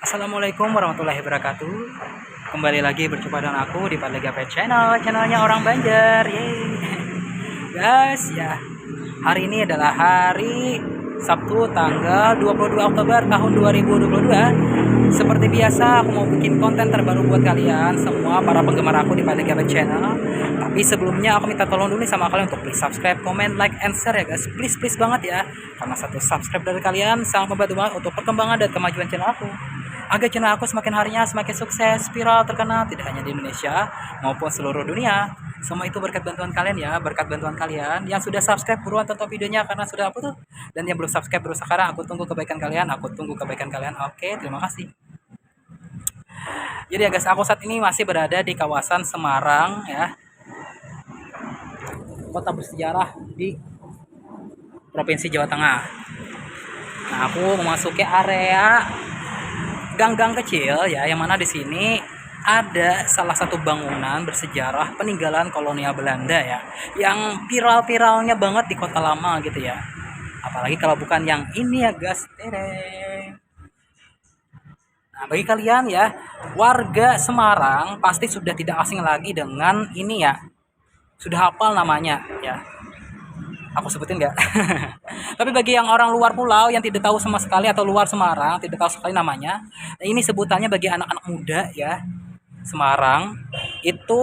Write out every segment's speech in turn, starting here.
Assalamualaikum warahmatullahi wabarakatuh. Kembali lagi berjumpa dengan aku di Padle Gape Channel, channelnya orang Banjar. Yeay. Guys, ya. Hari ini adalah hari Sabtu tanggal 22 Oktober tahun 2022. Seperti biasa aku mau bikin konten terbaru buat kalian semua para penggemar aku di Padle Gape Channel. Tapi sebelumnya aku minta tolong dulu sama kalian untuk please subscribe, comment, like, and share ya guys. Please banget ya. Karena satu subscribe dari kalian sangat membantu banget untuk perkembangan dan kemajuan channel aku. Agar channel aku semakin harinya semakin sukses, viral, terkenal tidak hanya di Indonesia maupun seluruh dunia. Semua itu berkat bantuan kalian ya, berkat bantuan kalian. Yang sudah subscribe buruan tonton videonya karena sudah aku tuh. Dan yang belum subscribe baru sekarang, aku tunggu kebaikan kalian, aku tunggu kebaikan kalian. Oke, terima kasih. Jadi ya guys, aku saat ini masih berada di kawasan Semarang ya, kota bersejarah di Provinsi Jawa Tengah. Nah, aku memasuki area gang-gang kecil ya, yang mana di sini ada salah satu bangunan bersejarah peninggalan kolonial Belanda ya, yang viral-viralnya banget di kota lama gitu ya. Apalagi kalau bukan yang ini ya guys. Tereng. Nah, bagi kalian ya, warga Semarang pasti sudah tidak asing lagi dengan ini ya. Sudah hafal namanya ya. Aku sebutin nggak? Tapi bagi yang orang luar pulau yang tidak tahu sama sekali atau luar Semarang tidak tahu sekali namanya, ini sebutannya bagi anak-anak muda ya. Semarang itu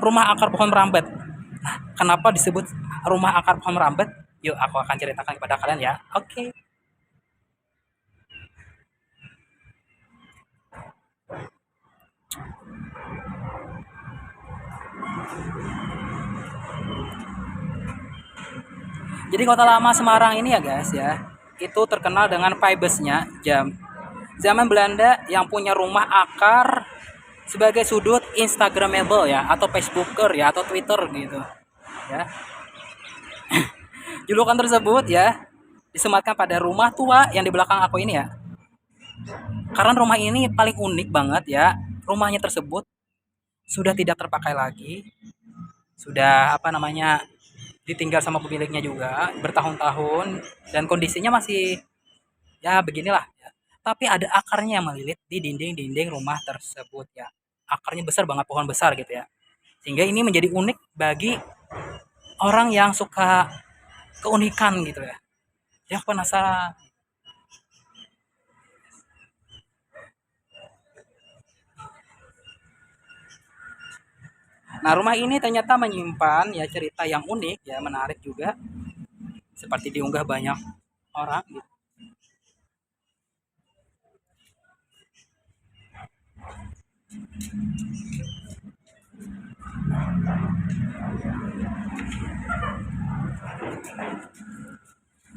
rumah akar pohon merambet. Nah, kenapa disebut rumah akar pohon merambet? Yuk aku akan ceritakan kepada kalian ya. Oke. Jadi kota lama Semarang ini ya guys ya, itu terkenal dengan vibes-nya zaman Belanda yang punya rumah akar sebagai sudut Instagramable ya, atau Facebooker ya, atau Twitter gitu ya. Julukan tersebut ya disematkan pada rumah tua yang di belakang aku ini ya, karena rumah ini paling unik banget ya. Rumahnya tersebut sudah tidak terpakai lagi, sudah apa namanya, ditinggal sama pemiliknya juga bertahun-tahun, dan kondisinya masih ya beginilah ya. Tapi ada akarnya yang melilit di dinding-dinding rumah tersebut ya. Akarnya besar banget, pohon besar gitu ya. Sehingga ini menjadi unik bagi orang yang suka keunikan gitu ya. Yang penasaran. Nah, rumah ini ternyata menyimpan ya cerita yang unik ya, menarik juga. Seperti diunggah banyak orang gitu.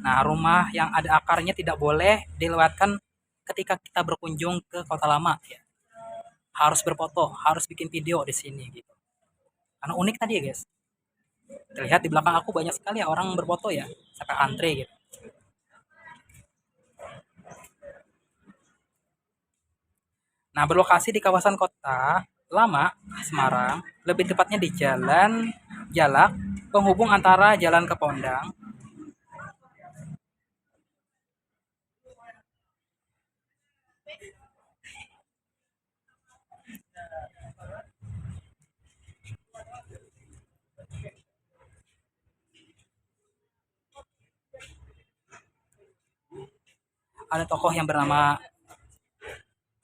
Nah, rumah yang ada akarnya tidak boleh dilewatkan ketika kita berkunjung ke Kota Lama ya. Harus berfoto, harus bikin video di sini gitu. Karena unik tadi ya, guys. Terlihat di belakang aku banyak sekali ya orang berfoto ya, sampai antre gitu. Nah, berlokasi di kawasan Kota Lama Semarang, lebih tepatnya di Jalan Jalak, penghubung antara Jalan Kepondang. Ada tokoh yang bernama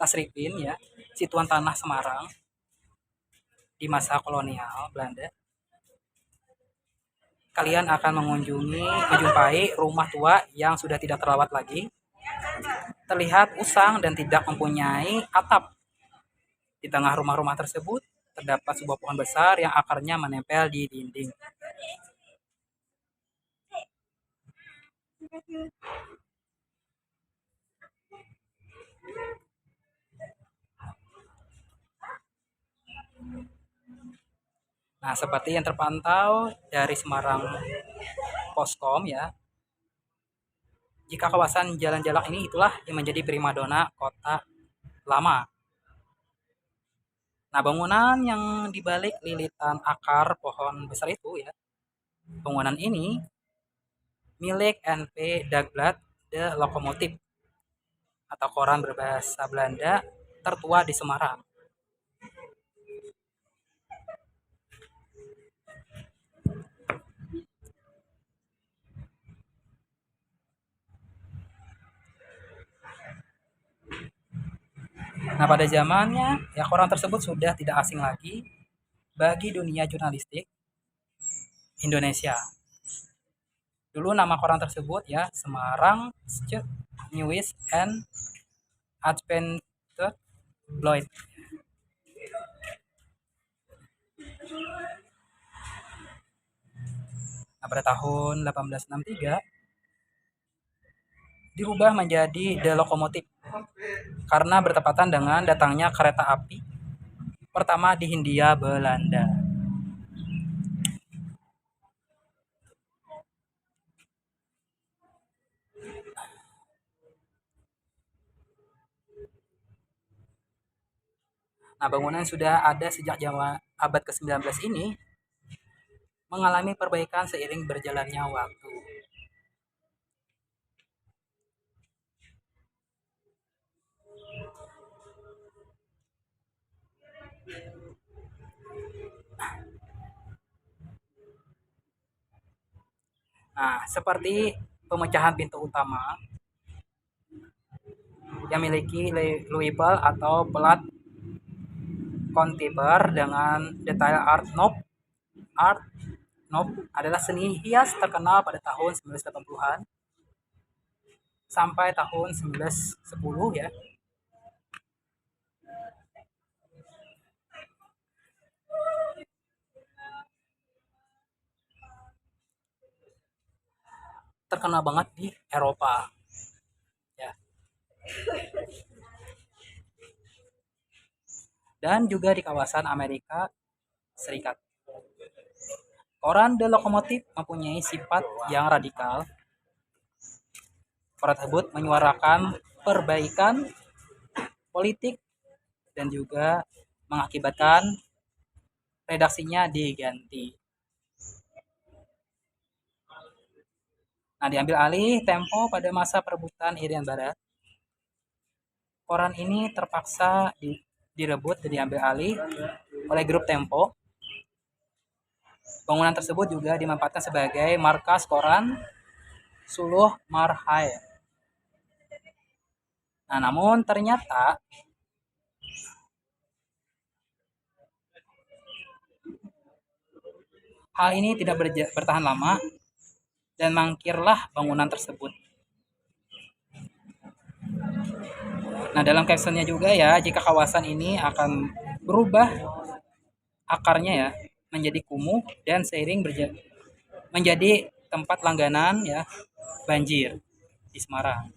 Tasripin ya, si tuan tanah Semarang di masa kolonial Belanda. Kalian akan menjumpai rumah tua yang sudah tidak terawat lagi, terlihat usang dan tidak mempunyai atap. Di tengah rumah-rumah tersebut terdapat sebuah pohon besar yang akarnya menempel di dinding. Nah, seperti yang terpantau dari Semarang Poskom ya, jika kawasan Jalan Jalak ini itulah yang menjadi primadona kota lama. Nah, bangunan yang dibalik lilitan akar pohon besar itu ya, bangunan ini milik NP Dagblad The Lokomotif. atau koran berbahasa Belanda tertua di Semarang. Nah, pada zamannya ya koran tersebut sudah tidak asing lagi bagi dunia jurnalistik Indonesia. Dulu nama koran tersebut ya Semarang News and Adventure Blood. Nah, pada tahun 1863 dirubah menjadi The Locomotive karena bertepatan dengan datangnya kereta api pertama di Hindia Belanda. Nah, bangunan sudah ada sejak zaman abad ke-19 ini mengalami perbaikan seiring berjalannya waktu. Nah, seperti pemecahan pintu utama yang memiliki Louisville atau pelat Contiber dengan detail Art knob adalah seni hias terkenal pada tahun 1980-an sampai tahun 1910 ya. Terkenal banget di Eropa ya. Dan juga di kawasan Amerika Serikat. Koran The Locomotive mempunyai sifat yang radikal. Koran tersebut menyuarakan perbaikan politik dan juga mengakibatkan redaksinya diganti. Nah, diambil alih Tempo pada masa perebutan Irian Barat. Koran ini terpaksa direbut dan diambil alih oleh grup Tempo. Bangunan tersebut juga dimanfaatkan sebagai markas koran Suluh Marhai. Nah, namun ternyata hal ini tidak bertahan lama dan mangkirlah bangunan tersebut. Nah, dalam captionnya juga ya, jika kawasan ini akan berubah akarnya ya menjadi kumuh dan seiring menjadi tempat langganan ya banjir di Semarang.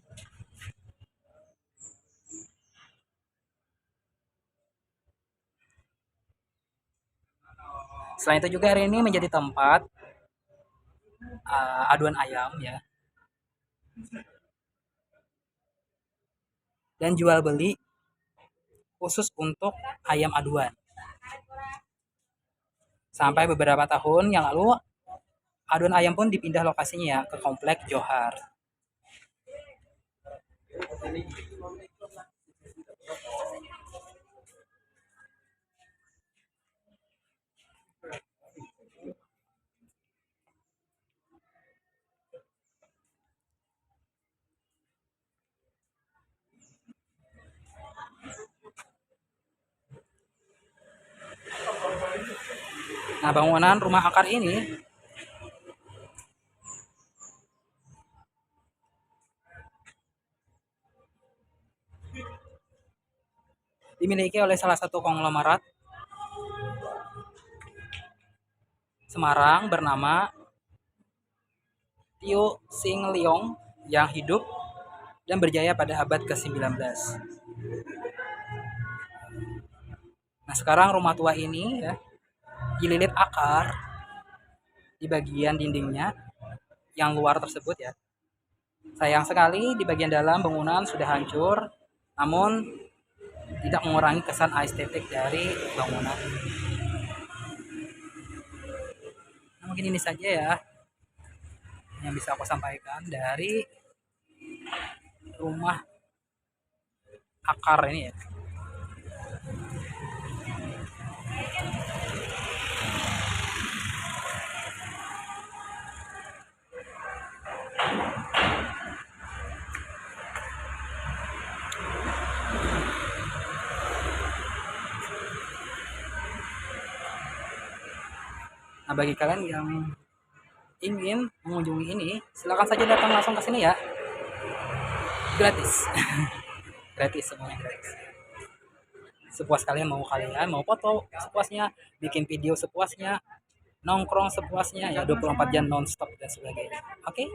Selain itu juga hari ini menjadi tempat aduan ayam ya dan jual beli khusus untuk ayam aduan. Sampai beberapa tahun yang lalu aduan ayam pun dipindah lokasinya ya ke komplek Johar. Nah, bangunan rumah akar ini dimiliki oleh salah satu konglomerat Semarang bernama Tio Sing Leong yang hidup dan berjaya pada abad ke-19. Nah, sekarang rumah tua ini ya dililit akar di bagian dindingnya yang luar tersebut ya. Sayang sekali di bagian dalam bangunan sudah hancur, namun tidak mengurangi kesan estetik dari bangunan. Nah, mungkin ini saja ya yang bisa aku sampaikan dari rumah akar ini ya. Nah, bagi kalian yang ingin mengunjungi ini, silakan saja datang langsung ke sini ya. Gratis. Gratis, semuanya gratis. Sepuas kalian, mau foto sepuasnya, bikin video sepuasnya, nongkrong sepuasnya ya, 24 jam nonstop dan sebagainya. Oke?